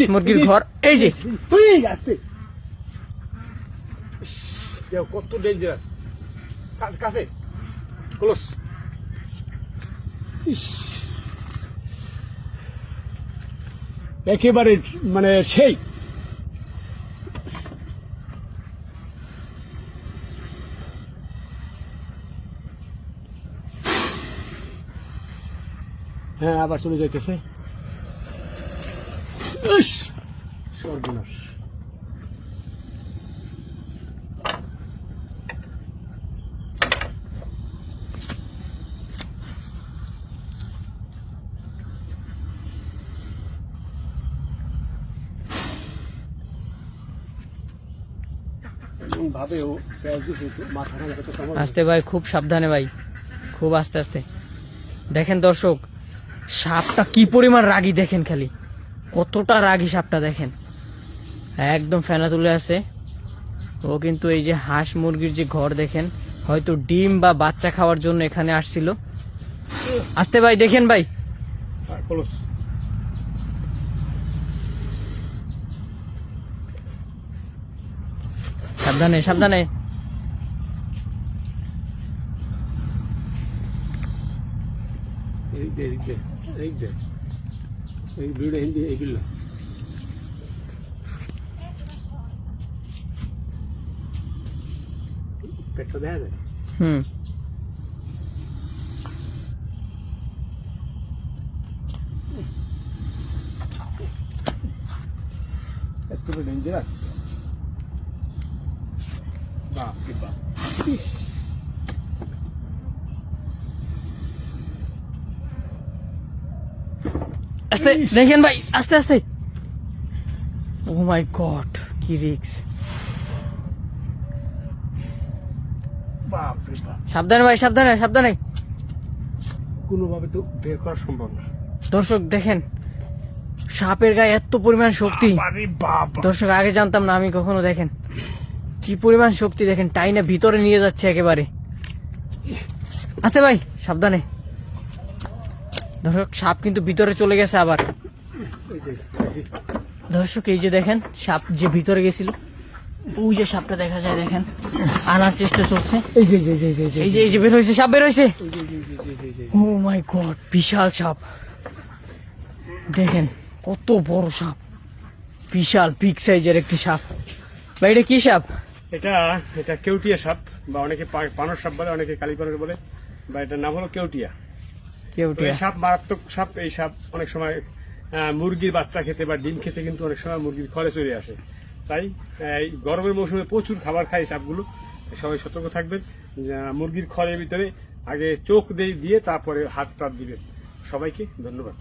হাঁস মুরগির ঘর। এই যে আসতে কত ডেঞ্জারাস, কাছে ক্লোজ। একেবারে মানে সেই হ্যাঁ আবার চলে যাইতেছে। সর্বনাশ। ভাবে ও মাথা আস্তে ভাই, খুব সাবধানে ভাই, খুব আস্তে আস্তে। দেখেন দর্শক, সাপটা কি পরিমাণ রাগী দেখেন, খালি কতটা রাগী সাপটা দেখেন, একদম ফেনা তুলে আছে ও। কিন্তু এই যে হাঁস মুরগির যে ঘর দেখেন, হয়তো ডিম বা বাচ্চা খাওয়ার জন্য এখানে আসছিল। আস্তে ভাই, দেখেন ভাই, সাবধানে সাবধানে। পেটটা দেখা যায়। এত ডেঞ্জারাস, বাপ রে বাপ। আস্তে দেখেন ভাই, আস্তে আস্তে। ও মাই গড, কি রিস্ক। বাপ রে বাপ। সাবধানে ভাই, সাবধানে সাবধানে। কোনোভাবে তো বের করা সম্ভব না। দর্শক দেখেন, সাপের গায়ে এত পরিমাণ শক্তি। বাপ, দর্শক আগে জানতাম না আমি কখনো। দেখেন কি পরিমাণ শক্তি, দেখেন টাইনা ভিতরে নিয়ে যাচ্ছে একেবারে। আচ্ছা ভাই সাবধানে। দর্শক সাপ কিন্তু ভিতরে চলে গেছে আবার। দর্শক এই যে দেখেন, সাপ যে ভিতরে গেছিল, ওই যে সাপটা দেখা যায়, দেখেন আনার চেষ্টা চলছে। এই যে এই যে বের হয়েছে, সাপ বের হয়েছে। ও মাই গড, বিশাল সাপ দেখেন, কত বড় সাপ, বিশাল বিগ সাইজের একটি সাপ। ভাই এটা কি সাপ? এটা কেউটিয়া সাপ, বা অনেকে পানর সাপ বলে, অনেকে কালীপানর বলে, বা এটার নাম হলো কেউটিয়া। সাপ মারাত্মক সাপ। এই সাপ অনেক সময় মুরগির বাচ্চা খেতে বা ডিম খেতে কিন্তু অনেক সময় মুরগির ঘরে চলে আসে। তাই এই গরমের মৌসুমে প্রচুর খাবার খায় সাপগুলো। সবাই সতর্ক থাকবেন। মুরগির খড়ের ভিতরে আগে চোখ দিয়ে তারপরে হাত টাত দিবেন। সবাইকে ধন্যবাদ।